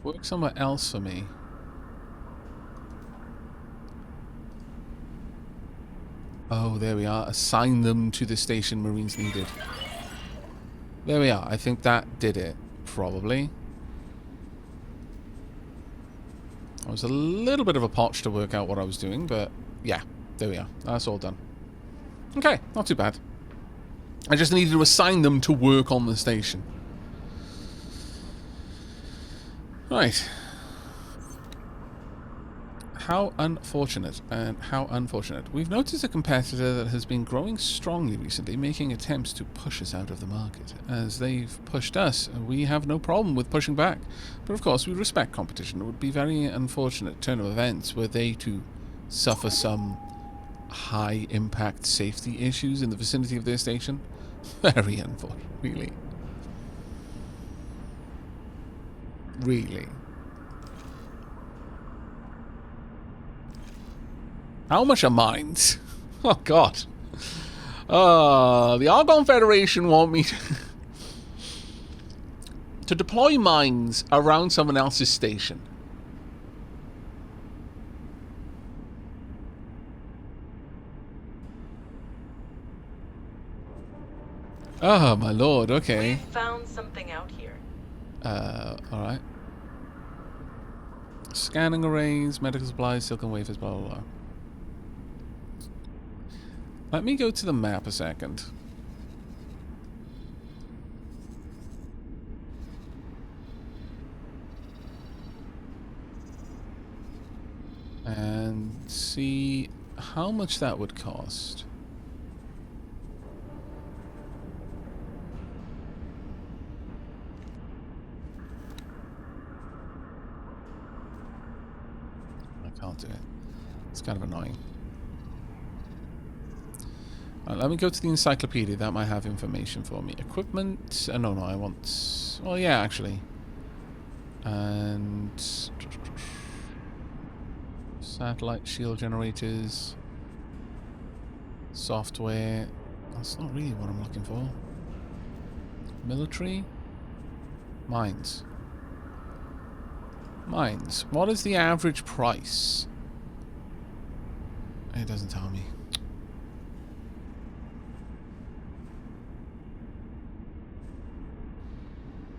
Work somewhere else for me. Oh, there we are. Assign them to the station Marines needed. There we are. I think that did it. Probably. I was a little bit of a potch to work out what I was doing, but yeah, there we are. That's all done. Okay, not too bad. I just needed to assign them to work on the station. Right. How unfortunate, and how unfortunate. We've noticed a competitor that has been growing strongly recently, making attempts to push us out of the market. As they've pushed us, we have no problem with pushing back. But of course, we respect competition. It would be very unfortunate turn of events were they to suffer some high-impact safety issues in the vicinity of their station. Very unfortunate, really. Really. How much are mines? Oh, God. The Argon Federation want me to deploy mines around someone else's station. Oh, my lord, okay. We found something out here. Alright. Scanning arrays, medical supplies, silicon wafers, blah, blah, blah. Let me go to the map a second. And see how much that would cost. I can't do it. It's kind of annoying. Let me go to the encyclopedia. That might have information for me. Equipment. No, I want... Well, yeah, actually. And... Satellite shield generators. Software. That's not really what I'm looking for. Military. Mines. Mines. What is the average price? It doesn't tell me.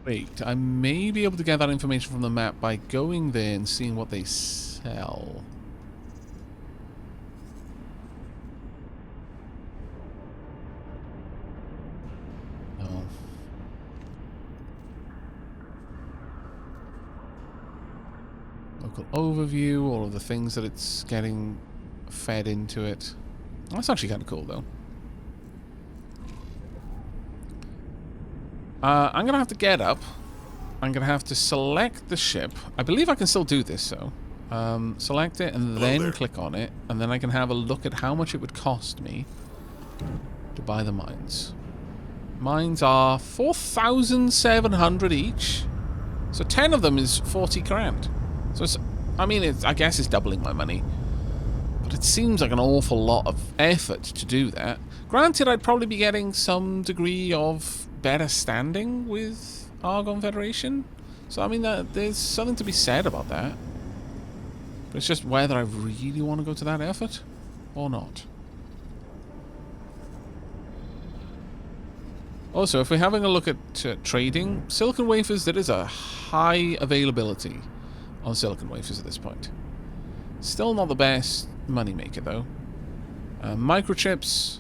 Wait, I may be able to get that information from the map by going there and seeing what they sell. Oh. Local overview, all of the things that it's getting fed into it. That's actually kind of cool, though. I'm going to have to get up. I'm going to have to select the ship. I believe I can still do this, so. Select it and then click on it. And then I can have a look at how much it would cost me to buy the mines. Mines are 4,700 each. So 10 of them is 40 grand. So it's, I mean, I guess it's doubling my money. But it seems like an awful lot of effort to do that. Granted, I'd probably be getting some degree of better standing with Argon Federation. So, I mean, there's something to be said about that. But it's just whether I really want to go to that effort or not. Also, if we're having a look at trading, silicon wafers, there is a high availability on silicon wafers at this point. Still not the best moneymaker, though. Microchips,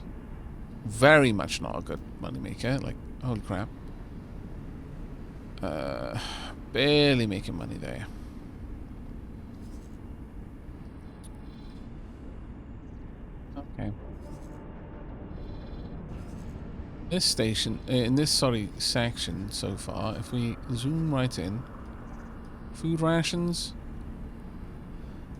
very much not a good moneymaker. Like, holy crap. Barely making money there. Okay. This station, in this, section so far, if we zoom right in, food rations.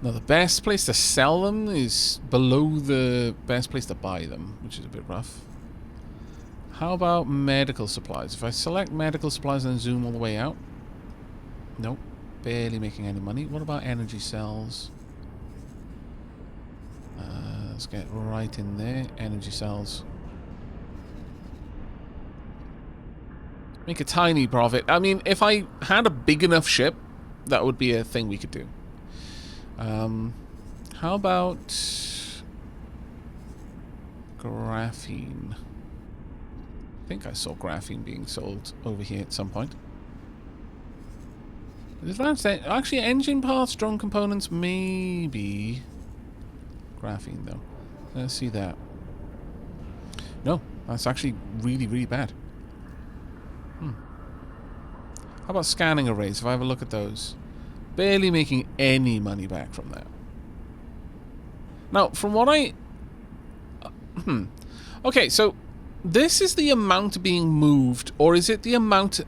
Now, the best place to sell them is below the best place to buy them, which is a bit rough. How about medical supplies? If I select medical supplies and then zoom all the way out. Nope. Barely making any money. What about energy cells? Let's get right in there. Energy cells. Make a tiny profit. I mean, if I had a big enough ship, that would be a thing we could do. How about graphene? I think I saw graphene being sold over here at some point. Advanced, actually, engine parts, drone components, maybe. Graphene, though. Let's see that. No, that's actually really, really bad. How about scanning arrays? If I have a look at those. Barely making any money back from that. Now, from what I... Okay, so this is the amount being moved, or is it the amount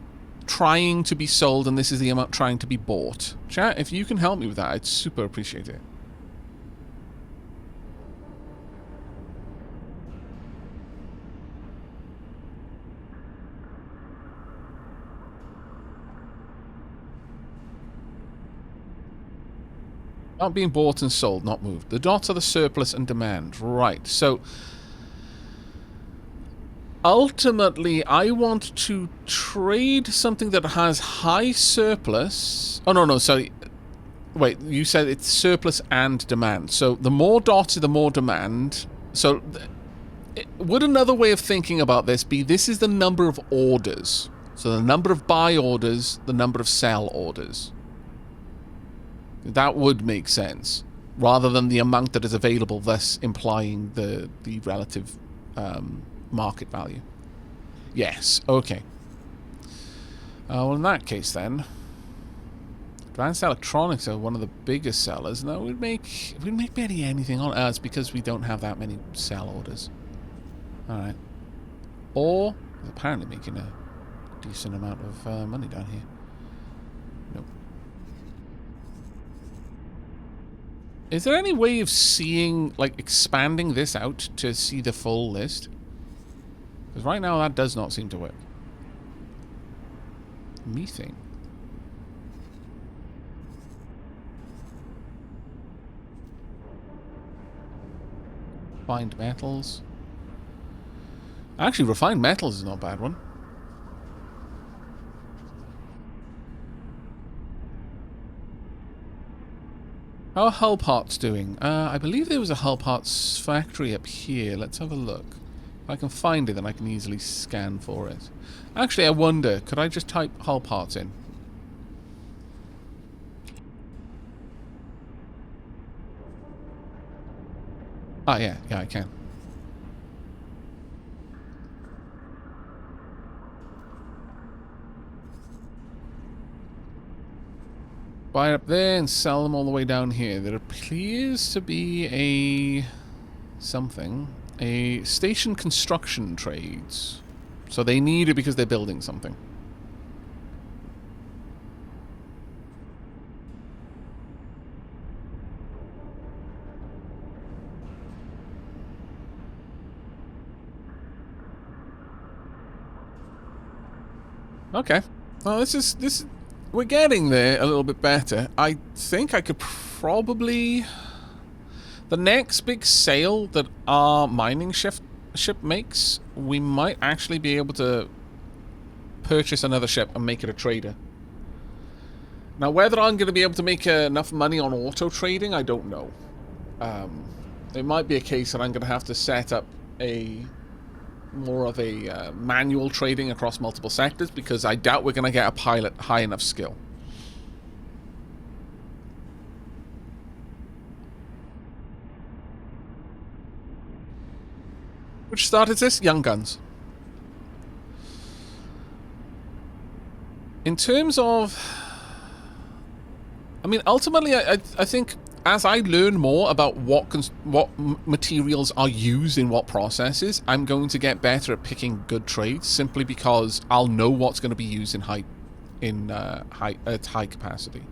trying to be sold and this is the amount trying to be bought? Chat, if you can help me with that, I'd super appreciate it. Not being bought and sold, not moved. The dots are the surplus and demand. Right, so ultimately I want to trade something that has high surplus. Oh, no, sorry. Wait, you said it's surplus and demand. So the more dots, the more demand. So would another way of thinking about this be this is the number of orders. So the number of buy orders, the number of sell orders. That would make sense, rather than the amount that is available, thus implying the relative market value. Yes, okay. Well, in that case, then, Advanced Electronics are one of the biggest sellers. Now, we'd make barely anything on us because we don't have that many sell orders. All right. Or apparently making a decent amount of money down here. Nope. Is there any way of seeing, like, expanding this out to see the full list? Because right now that does not seem to work. Methane. Refined metals. Actually, refined metals is not a bad one. How are hull parts doing? I believe there was a hull parts factory up here. Let's have a look. If I can find it, then I can easily scan for it. Actually, I wonder, could I just type hull parts in? Ah, yeah, I can. Buy it up there and sell them all the way down here. There appears to be a station construction trades. So they need it because they're building something. Okay. Well, this is we're getting there a little bit better. I think I could probably... The next big sale that our mining ship makes, we might actually be able to purchase another ship and make it a trader. Now, whether I'm going to be able to make enough money on auto trading, I don't know. It might be a case that I'm going to have to set up more of a manual trading across multiple sectors, because I doubt we're going to get a pilot high enough skill. Which started this? Young Guns. In terms of... I mean, ultimately, I think as I learn more about what materials are used in what processes, I'm going to get better at picking good trades, simply because I'll know what's going to be used at high capacity.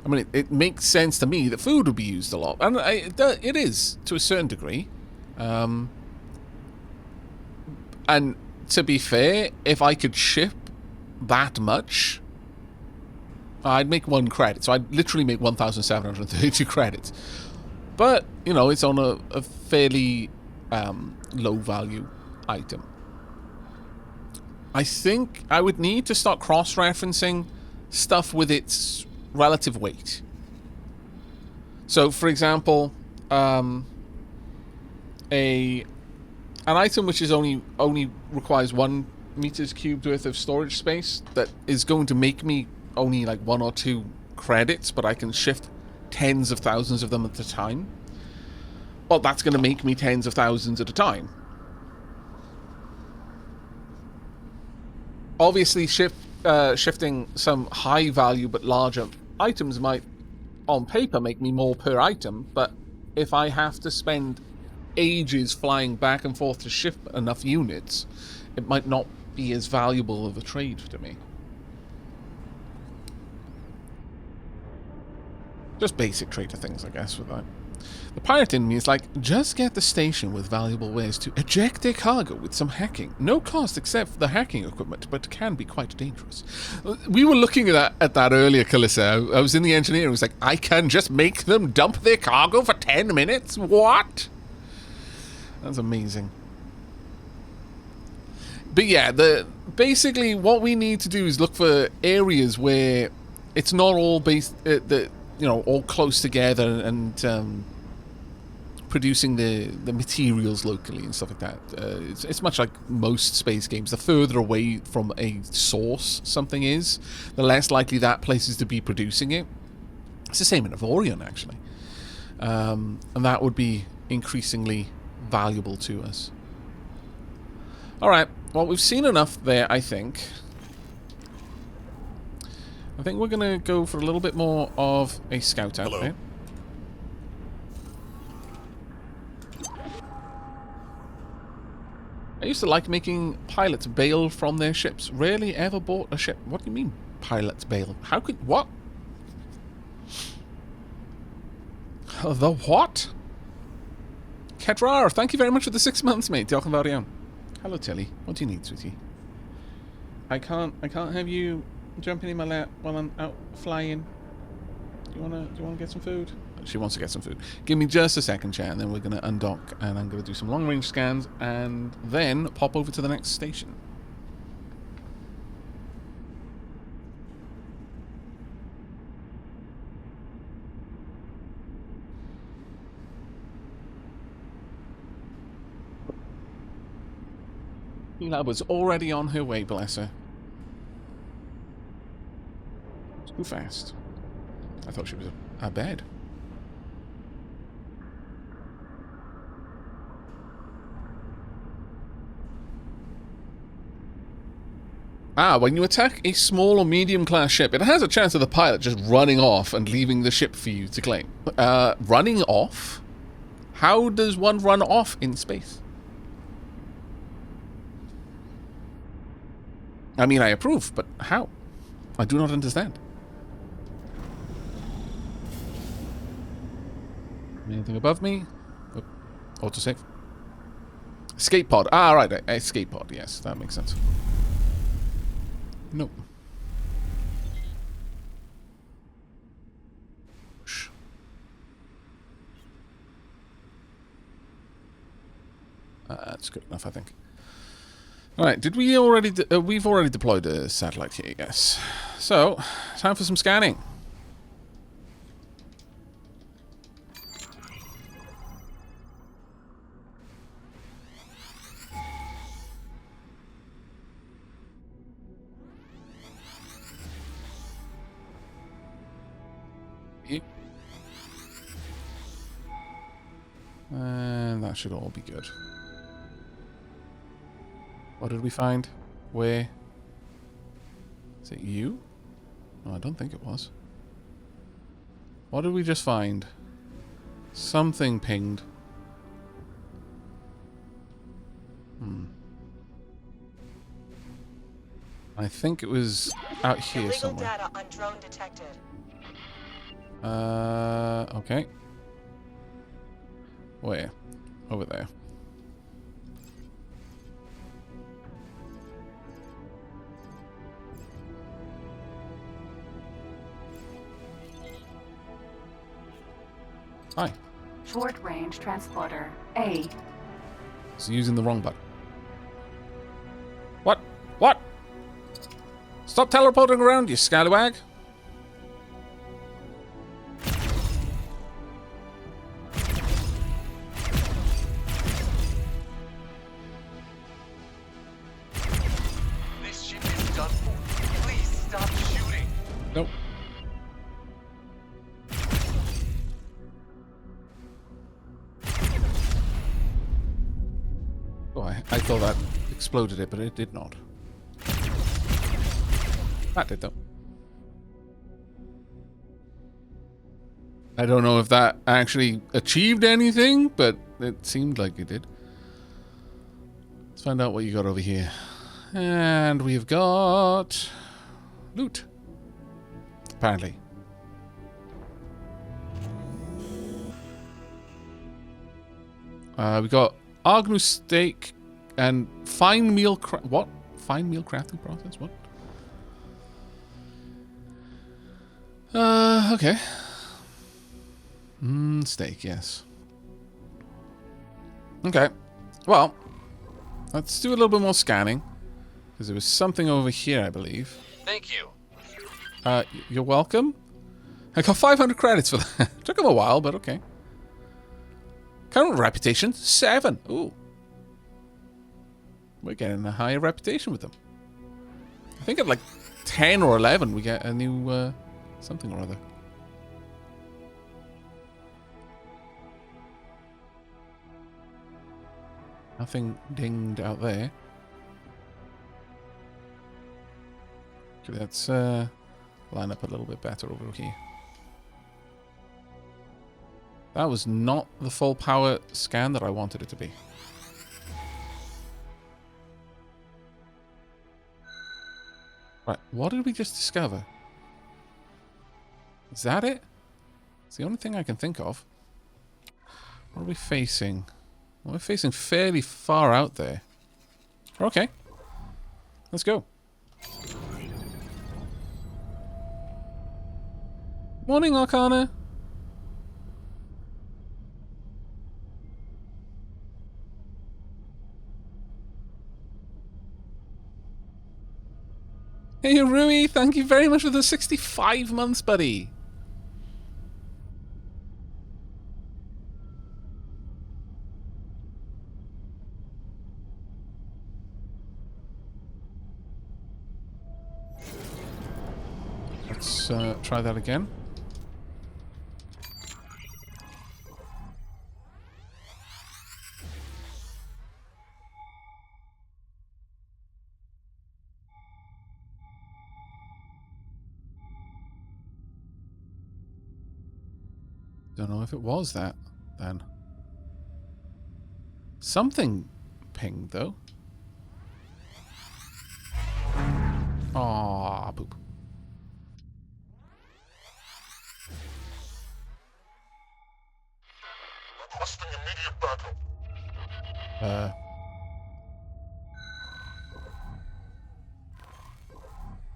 I mean, it makes sense to me that food will be used a lot, and it is to a certain degree. And to be fair, if I could ship that much, I'd make 1 credit. So I'd literally make 1,732 credits. But, you know, it's on a fairly low value item. I think I would need to start cross-referencing stuff with its relative weight. So, for example, an item which is only requires 1 meters cubed worth of storage space that is going to make me only like 1 or 2 credits, but I can shift tens of thousands of them at a time. Well, that's going to make me tens of thousands at a time. Obviously, shifting some high value but larger items might, on paper, make me more per item, but if I have to spend ages flying back and forth to ship enough units, it might not be as valuable of a trade to me. Just basic trader things, I guess, with that. The pirate in me is like, just get the station with valuable ways to eject their cargo with some hacking. No cost except for the hacking equipment, but can be quite dangerous. We were looking at that earlier, Calissa. I was in the engineering. It was like, I can just make them dump their cargo for 10 minutes? What? That's amazing. But yeah, basically what we need to do is look for areas where it's not all all close together and producing the materials locally and stuff like that. It's much like most space games. The further away from a source something is, the less likely that place is to be producing it. It's the same in Avorion, actually. And that would be increasingly valuable to us. Alright, well, we've seen enough there, I think. I think we're going to go for a little bit more of a scout out there. I used to like making pilots bail from their ships. Rarely ever bought a ship. What do you mean, pilots bail? How could... What? The what? Kedrar, thank you very much for the 6 months, mate. Diolch yn fawr iawn. Hello, Tilly. What do you need, sweetie? I can't have you jumping in my lap while I'm out flying. Do you wanna get some food? She wants to get some food. Give me just a second, chat, and then we're gonna undock, and I'm gonna do some long-range scans, and then pop over to the next station. Ela was already on her way, bless her. Too fast. I thought she was abed. When you attack a small or medium class ship, it has a chance of the pilot just running off and leaving the ship for you to claim. Running off? How does one run off in space? I mean, I approve, but how? I do not understand. Anything above me? Oh, autosave. Escape pod. Ah, right. Escape pod. Yes, that makes sense. Nope. Shh. That's good enough, I think. Alright, did we already... we've already deployed a satellite here, yes. So, time for some scanning. And that should all be good. What did we find? Where? Is it you? No, I don't think it was. What did we just find? Something pinged. I think it was out here Illegal somewhere. data on drone detected. Okay. Where? Over there. Hi. Short range transporter A. It's using the wrong button. What? What? Stop teleporting around, you scallywag. thought that exploded it, but it did not. That did, though. I don't know if that actually achieved anything, but it seemed like it did. Let's find out what you got over here. And we've got loot. Apparently. We got Argnu steak and fine meal what? Fine meal crafting process? What? Okay. Steak, yes. Okay. Well, let's do a little bit more scanning. Because there was something over here, I believe. Thank you. You're welcome. I got 500 credits for that. Took him a while, but okay. Current reputation, 7. Ooh. We're getting a higher reputation with them. I think at like 10 or 11 we get a new something or other. Nothing dinged out there. Okay, let's line up a little bit better over here. That was not the full power scan that I wanted it to be. Right, what did we just discover? Is that it? It's the only thing I can think of. What are we facing? Well, we're facing fairly far out there. Okay. Let's go. Morning, Arcana. Hey, Rui, thank you very much for the 65 months, buddy. Let's try that again. Don't know if it was that, then. Something pinged, though. Aw, poop. Requesting immediate backup.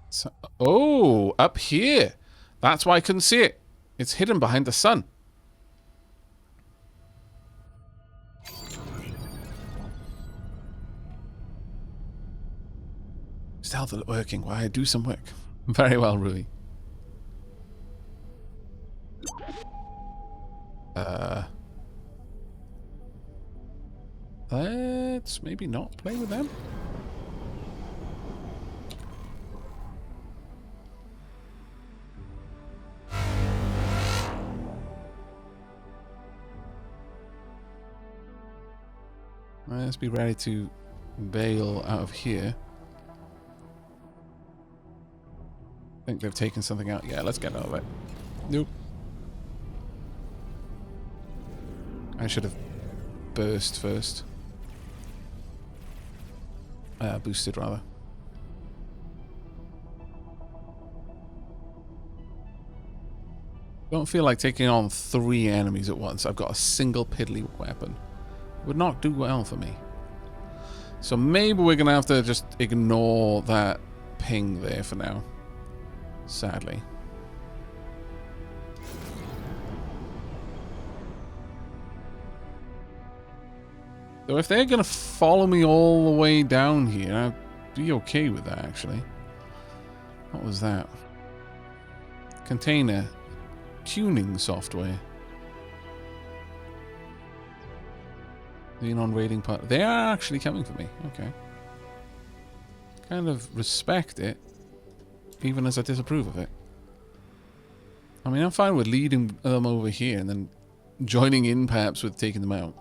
So, oh, up here. That's why I couldn't see it. It's hidden behind the sun. Stealth working while I do some work. Very well, Rui. Let's maybe not play with them. Let's be ready to bail out of here. I think they've taken something out. Yeah, let's get out of it. Nope. I should have burst first. Boosted, rather. Don't feel like taking on 3 enemies at once. I've got a single piddly weapon. Would not do well for me. So maybe we're going to have to just ignore that ping there for now. Sadly. So if they're going to follow me all the way down here, I'd be okay with that, actually. What was that? Container. Tuning software. The non-raiding part. They are actually coming for me. Okay. Kind of respect it, even as I disapprove of it. I mean, I'm fine with leading them over here and then joining in perhaps with taking them out.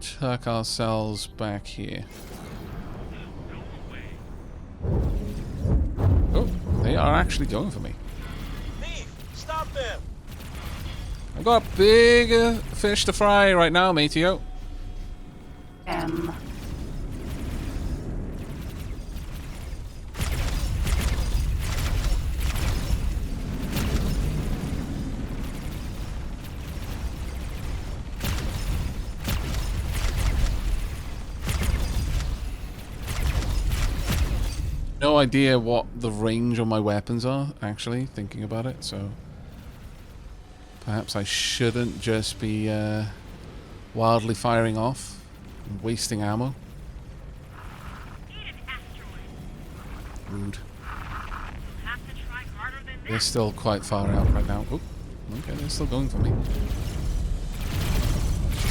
tuck ourselves back here. Oh, they are actually going for me. Thief! Stop them! I've got bigger fish to fry right now, matey-o. M. No idea what the range of my weapons are, actually, thinking about it, so... Perhaps I shouldn't just be wildly firing off and wasting ammo. Rude. They're still quite far out right now. Oh, okay, they're still going for me.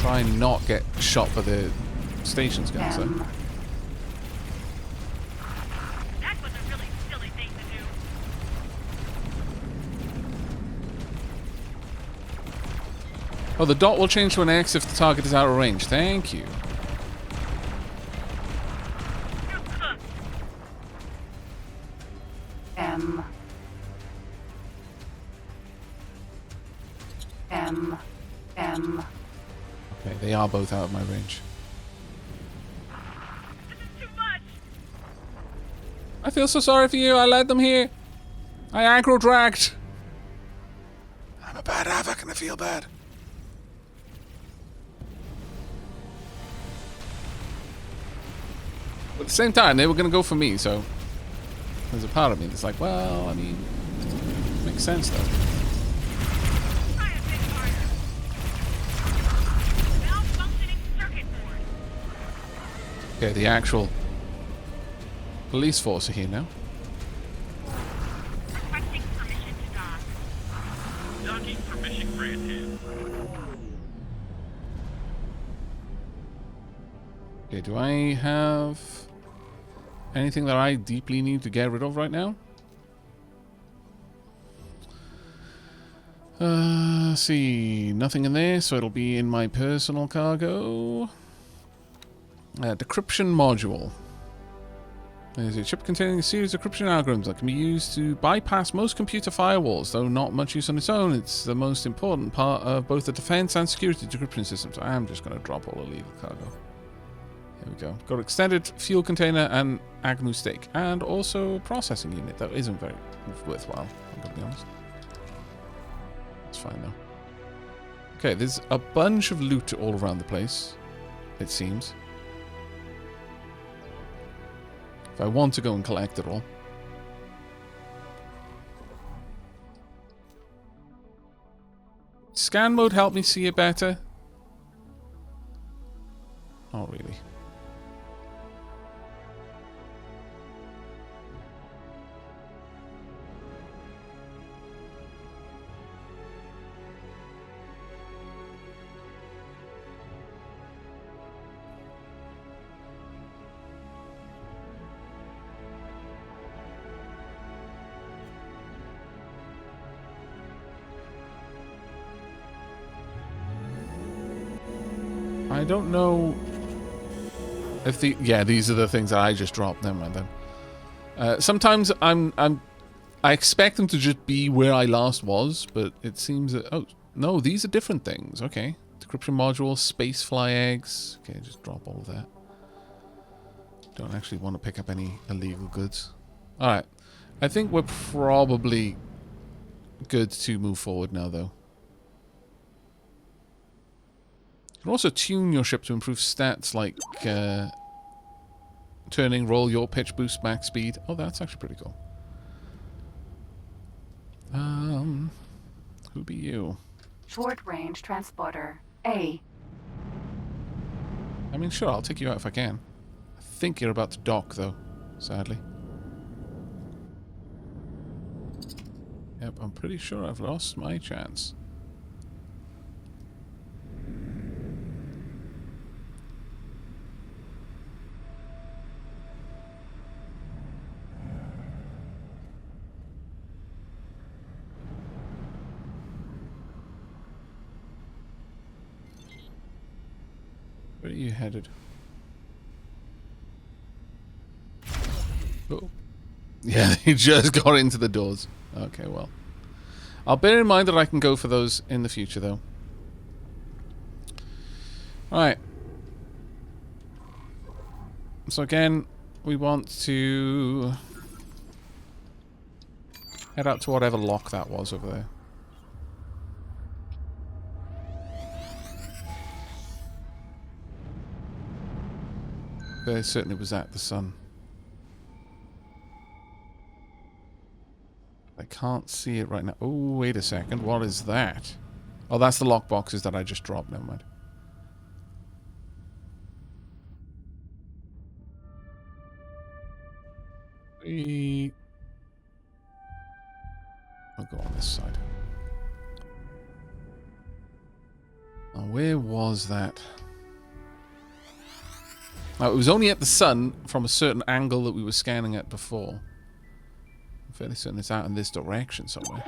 Try and not get shot by the station's guns, though. That was a really silly thing to do. Oh, the dot will change to an X if the target is out of range. Thank you. M. M. M. Okay, they are both out of my range. This is too much. I feel so sorry for you. I led them here. I aggro dragged. I'm a bad Aavak and I feel bad. But at the same time, they were going to go for me, so... There's a part of me that's like, well, I mean... Makes sense, though. Try a bit harder. Malfunctioning circuit board. Okay, the actual... police force are here now. Requesting permission to dock. Docking permission granted. Okay, do I have... anything that I deeply need to get rid of right now? Let's see, nothing in there, so it'll be in my personal cargo. Decryption module. There's a chip containing a series of encryption algorithms that can be used to bypass most computer firewalls, though not much use on its own. It's the most important part of both the defense and security decryption systems. I am just going to drop all illegal cargo. Here we go. Got extended fuel container and Agnew steak, and also a processing unit that isn't very worthwhile, I'm going to be honest. It's fine though. Okay, there's a bunch of loot all around the place, it seems. If I want to go and collect it all. Scan mode help me see it better? Not really. I don't know if the... yeah, these are the things that I just dropped. Never mind then. Sometimes I expect them to just be where I last was, but it seems that... oh, no, these are different things. Okay. Decryption module, space fly eggs. Okay, just drop all of that. Don't actually want to pick up any illegal goods. Alright. I think we're probably good to move forward now, though. You can also tune your ship to improve stats like turning, roll, yaw, pitch, boost, max speed. Oh, that's actually pretty cool. Who be you? Short range transporter A. I mean, sure, I'll take you out if I can. I think you're about to dock, though, sadly. Yep, I'm pretty sure I've lost my chance. Where are you headed? Oh. Yeah, they just got into the doors. Okay, well. I'll bear in mind that I can go for those in the future, though. Alright. So again, we want to head out to whatever lock that was over there. There certainly was at the sun. I can't see it right now. Oh, wait a second. What is that? Oh, that's the lockboxes that I just dropped. Never mind. I'll go on this side. Now, where was that? Now, it was only at the sun from a certain angle that we were scanning at before. I'm fairly certain it's out in this direction somewhere.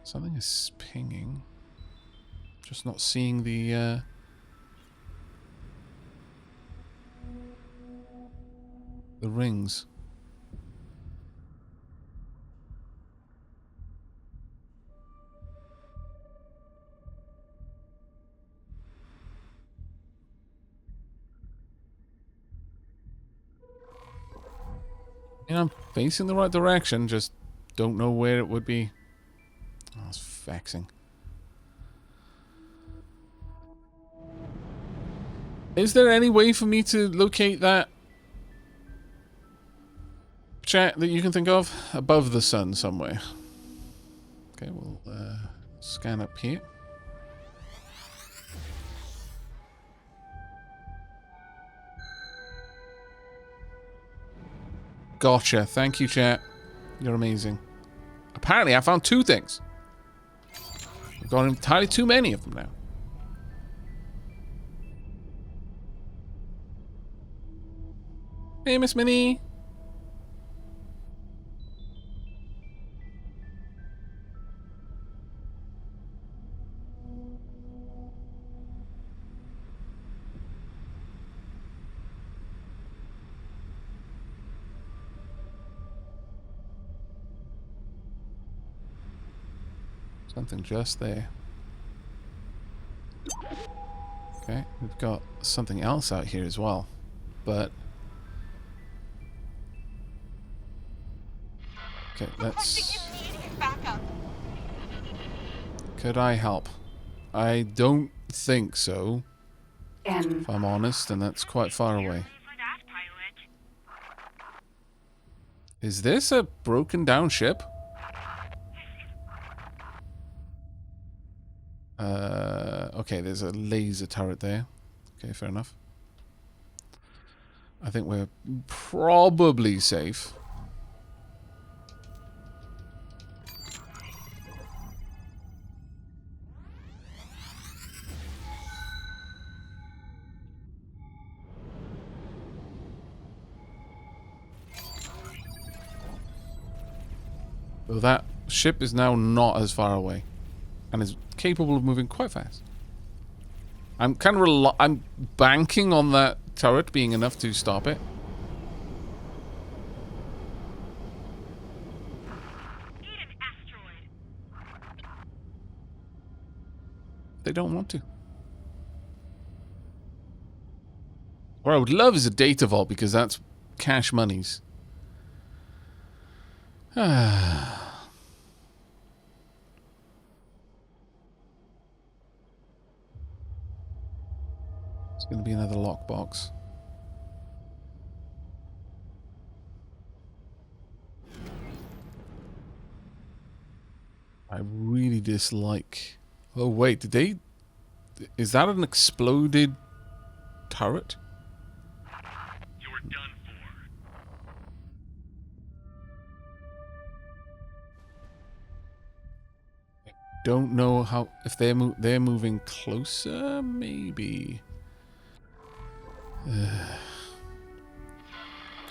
Something is pinging. Just not seeing the rings. You know, I'm facing the right direction, just don't know where it would be. Oh, it's vexing. Is there any way for me to locate that chat that you can think of? Above the sun somewhere. Okay, we'll scan up here. Gotcha. Thank you, chat. You're amazing. Apparently, I found 2 things. I've got entirely too many of them now. Hey, Miss Minnie. Something just there. Okay, we've got something else out here as well, but okay, let's. Could I help? I don't think so. If I'm honest, and that's quite far away. Is this a broken down ship? Okay, there's a laser turret there. Okay, fair enough. I think we're probably safe. So that ship is now not as far away. And is capable of moving quite fast. I'm kind of I'm banking on that turret being enough to stop it. Need an asteroid. They don't want to. What I would love is a data vault because that's cash monies. It's going to be another lockbox. I really dislike... Oh wait, did they... Is that an exploded turret? You're done for. Don't know how... If they're moving closer, maybe...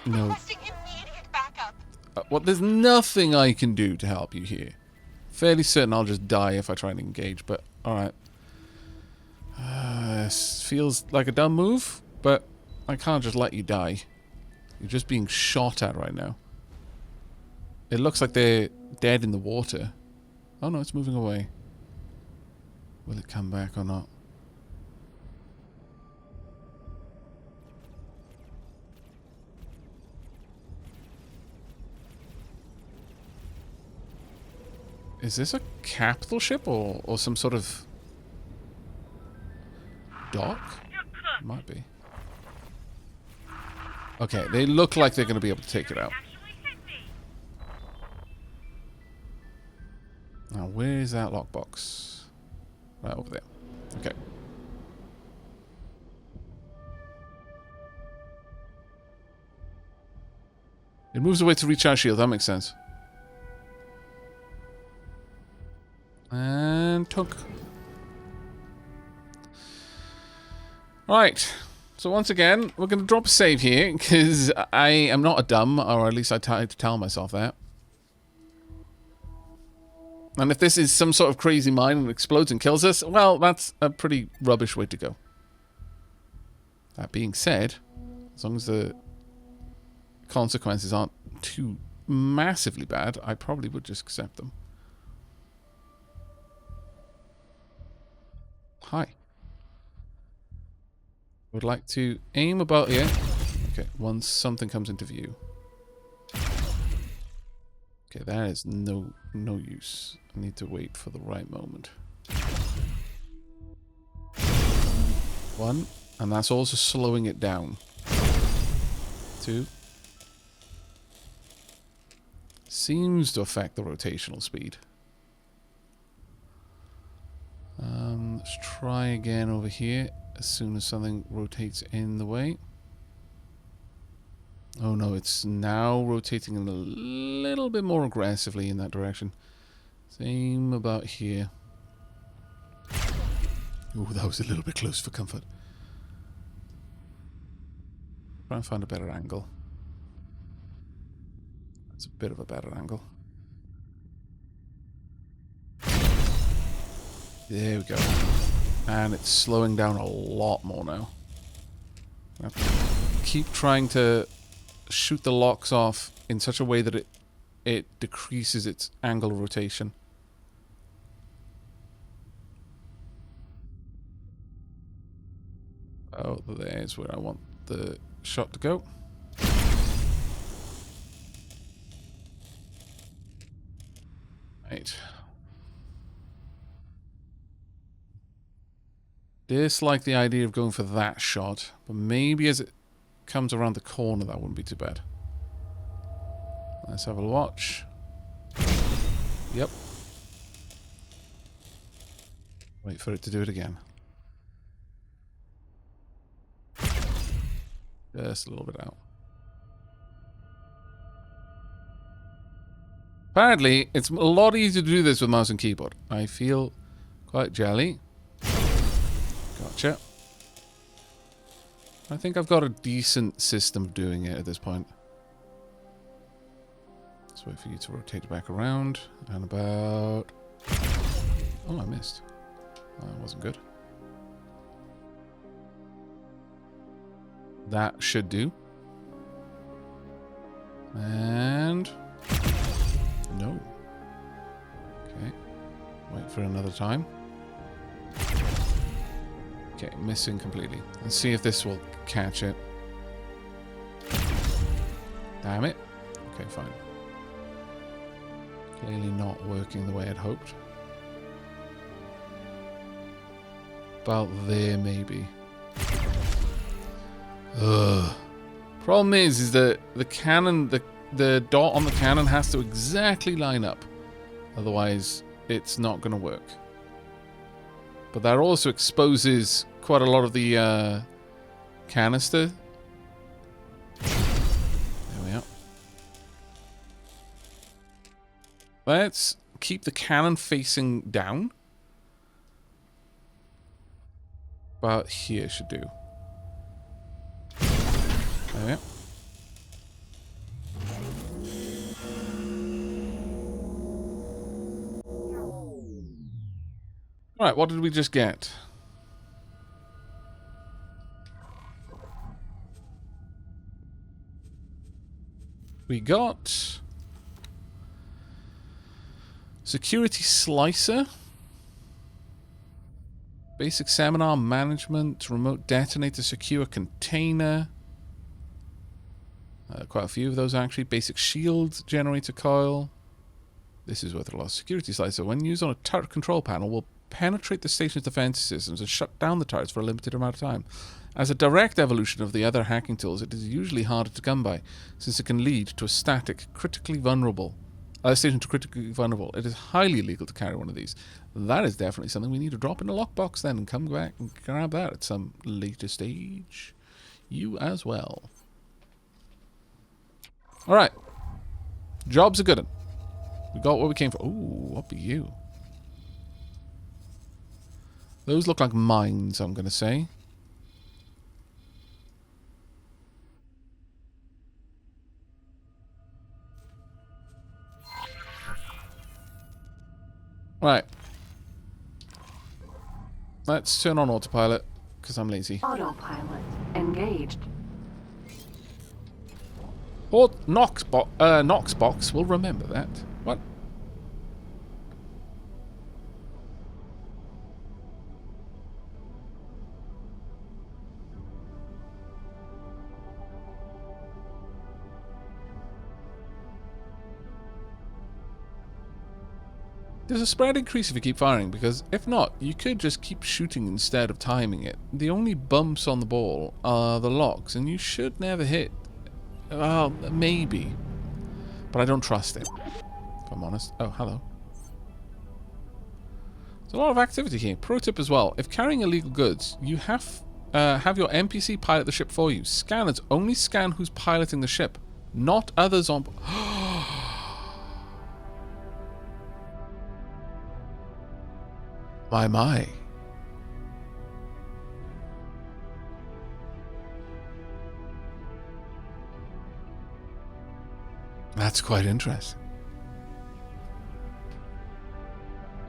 No. Requesting immediate backup. Well, there's nothing I can do to help you here. Fairly certain I'll just die if I try and engage, but alright. This feels like a dumb move, but I can't just let you die. You're just being shot at right now. It looks like they're dead in the water. Oh no, it's moving away. Will it come back or not? Is this a capital ship or some sort of dock? Might be. Okay, they look like they're going to be able to take it out. Now, where is that lockbox? Right over there. Okay. It moves away to recharge shield. That makes sense. And took. Right. So once again, we're going to drop a save here because I am not a dumb, or at least I try to tell myself that. And if this is some sort of crazy mine and explodes and kills us, well, that's a pretty rubbish way to go. That being said, as long as the consequences aren't too massively bad, I probably would just accept them. Hi. Would like to aim about here. Okay, once something comes into view. Okay, that is no use. I need to wait for the right moment. One, and that's also slowing it down. Two. Seems to affect the rotational speed. Let's try again over here as soon as something rotates in the way. Oh no, it's now rotating a little bit more aggressively in that direction. Same about here. Oh, that was a little bit close for comfort. Try and find a better angle. That's a bit of a better angle. There we go. And it's slowing down a lot more now. I have to keep trying to shoot the locks off in such a way that it decreases its angle of rotation. Oh, there's where I want the shot to go. Right. Dislike the idea of going for that shot, but maybe as it comes around the corner that wouldn't be too bad. Let's have a watch. Yep. Wait for it to do it again. Just a little bit out. Apparently, it's a lot easier to do this with mouse and keyboard. I feel quite jelly. Gotcha. I think I've got a decent system of doing it at this point. Let's wait for you to rotate back around. And about... Oh, I missed. That wasn't good. That should do. And... No. Okay. Wait for another time. Okay, missing completely. Let's see if this will catch it. Damn it. Okay, fine. Clearly not working the way I'd hoped. About there, maybe. Ugh. Problem is that the cannon, the dot on the cannon has to exactly line up. Otherwise, it's not going to work. But that also exposes quite a lot of the canister. There we are. Let's keep the cannon facing down. About here should do. There we are. Alright, what did we just get? We got security slicer, basic seminar management, remote detonator, secure container. Quite a few of those actually. Basic shield generator coil. This is worth a lot. Security slicer, when used on a turret control panel, will penetrate the station's defense systems and shut down the turrets for a limited amount of time. As a direct evolution of the other hacking tools, it is usually harder to come by, since it can lead to a station to critically vulnerable. It is highly illegal to carry one of these. That is definitely something we need to drop in a lockbox then and come back and grab that at some later stage. You as well. Alright. Job's a good one. We got what we came for. Ooh, what be you? Those look like mines, I'm going to say. Right. Let's turn on autopilot, because I'm lazy. Autopilot engaged. Knoxbox will remember that. What? There's a spread increase if you keep firing, because if not, you could just keep shooting instead of timing it. The only bumps on the ball are the locks, and you should never hit. Well, maybe. But I don't trust it, if I'm honest. Oh, hello. There's a lot of activity here. Pro tip as well. If carrying illegal goods, you have your NPC pilot the ship for you. Scanners only scan who's piloting the ship, not others on... My. That's quite interesting.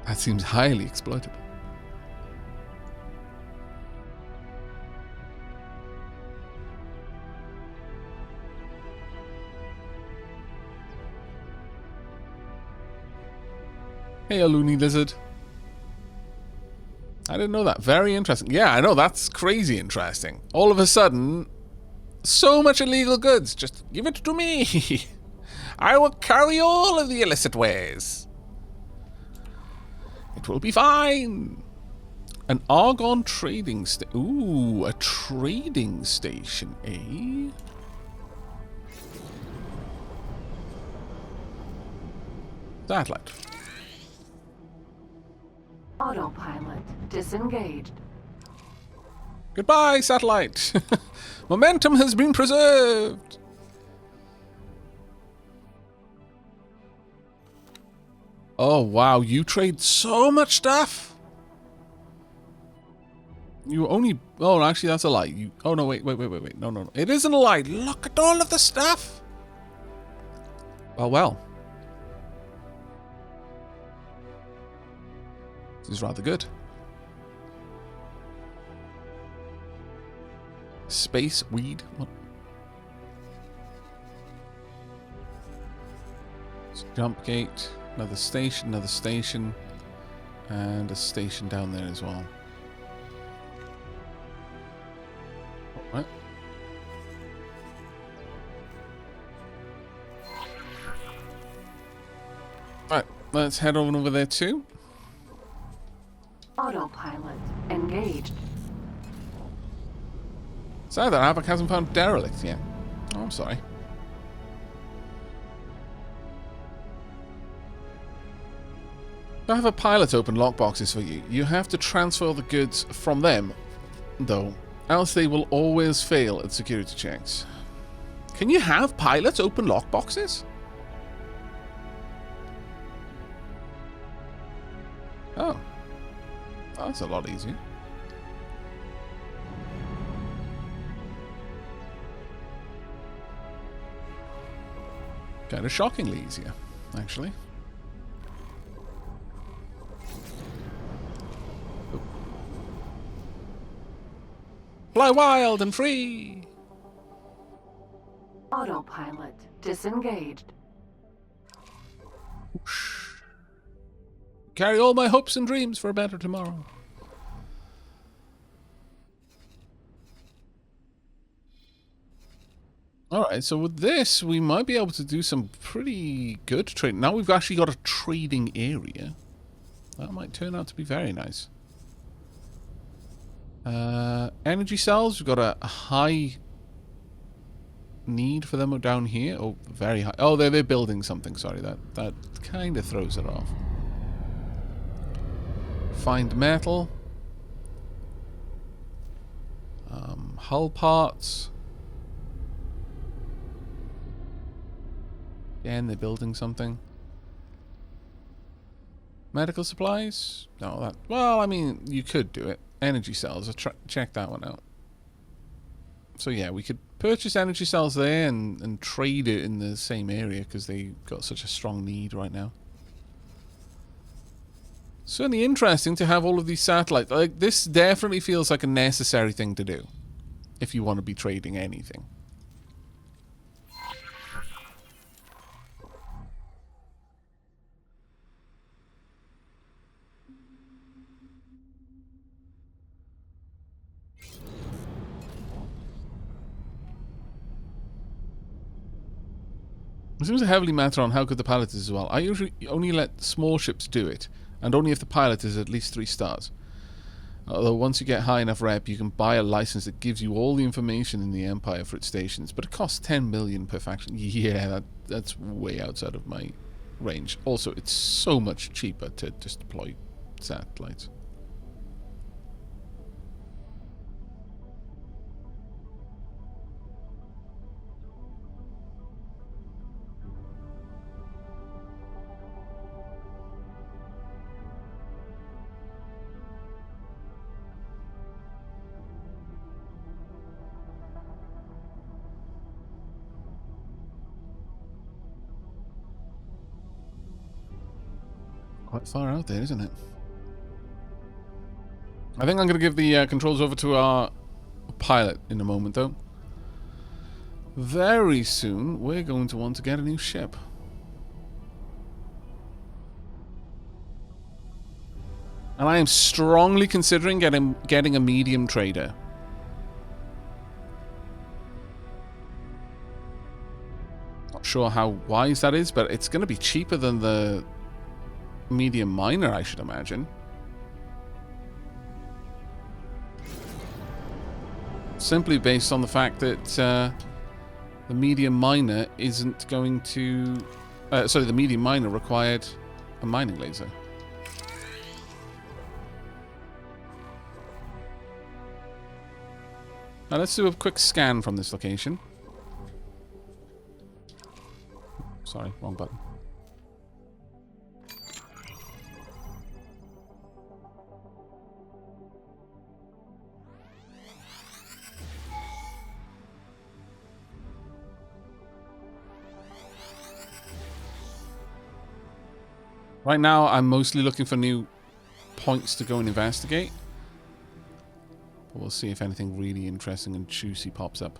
That seems highly exploitable. Hey, a loony lizard. I didn't know that. Very interesting. Yeah, I know. That's crazy interesting. All of a sudden, so much illegal goods. Just give it to me. I will carry all of the illicit ways. It will be fine. An argon trading station. Ooh, a trading station, eh? Satellite. Autopilot disengaged. Goodbye, satellite. Momentum has been preserved. Oh, wow. You trade so much stuff. You only... Oh, actually, that's a lie. You... Oh, no, wait. No. It isn't a lie. Look at all of the stuff. Well. This is rather good. Space weed. What? Jump gate. Another station, and a station down there as well. What? Right, let's head on over there too. Autopilot engaged. So that Aavak hasn't found derelict yet. Oh, I'm sorry. To have a pilot open lockboxes for you, you have to transfer the goods from them, though, else they will always fail at security checks. Can you have pilots open lockboxes? Oh. That's a lot easier. Kind of shockingly easier, actually. Fly wild and free! Autopilot disengaged. Carry all my hopes and dreams for a better tomorrow. Alright, so with this, we might be able to do some pretty good trading. Now we've actually got a trading area. That might turn out to be very nice. Energy cells, we've got a high need for them down here. Oh, very high. Oh, they're building something. Sorry, that kind of throws it off. Find metal. Hull parts. Again, they're building something. Medical supplies? No, that... Well, I mean, you could do it. Energy cells. Check that one out. So yeah, we could purchase energy cells there and trade it in the same area because they got such a strong need right now. Certainly interesting to have all of these satellites. Like, this definitely feels like a necessary thing to do if you want to be trading anything. It seems to heavily matter on how good the pilot is as well. I usually only let small ships do it, and only if the pilot is at least 3 stars. Although once you get high enough rep, you can buy a license that gives you all the information in the Empire for its stations, but it costs 10 million per faction. Yeah, that's way outside of my range. Also, it's so much cheaper to just deploy satellites. Quite far out there, isn't it? I think I'm going to give the controls over to our pilot in a moment, though. Very soon, we're going to want to get a new ship. And I am strongly considering getting a medium trader. Not sure how wise that is, but it's going to be cheaper than the medium miner, I should imagine. Simply based on the fact that the medium miner isn't going to... sorry, the medium miner required a mining laser. Now let's do a quick scan from this location. Sorry, wrong button. Right now, I'm mostly looking for new points to go and investigate. But we'll see if anything really interesting and juicy pops up.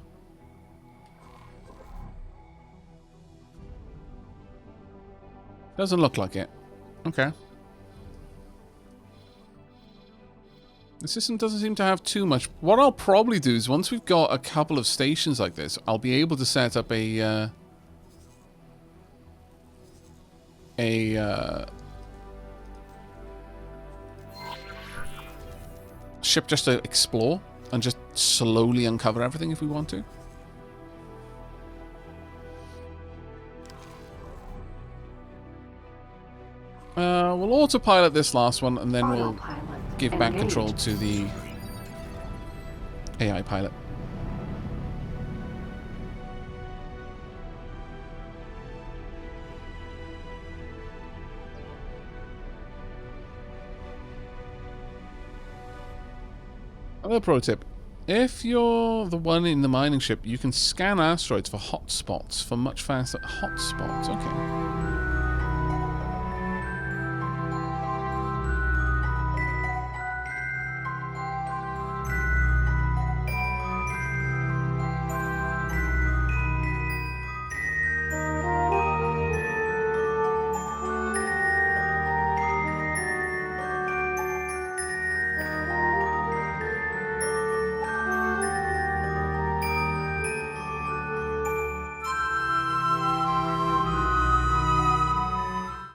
Doesn't look like it. Okay. The system doesn't seem to have too much. What I'll probably do is once we've got a couple of stations like this, I'll be able to set up a ship just to explore and just slowly uncover everything if we want to. We'll autopilot this last one and then we'll give back control to the AI pilot. Another pro tip. If you're the one in the mining ship, you can scan asteroids for hotspots for much faster... Hotspots, okay.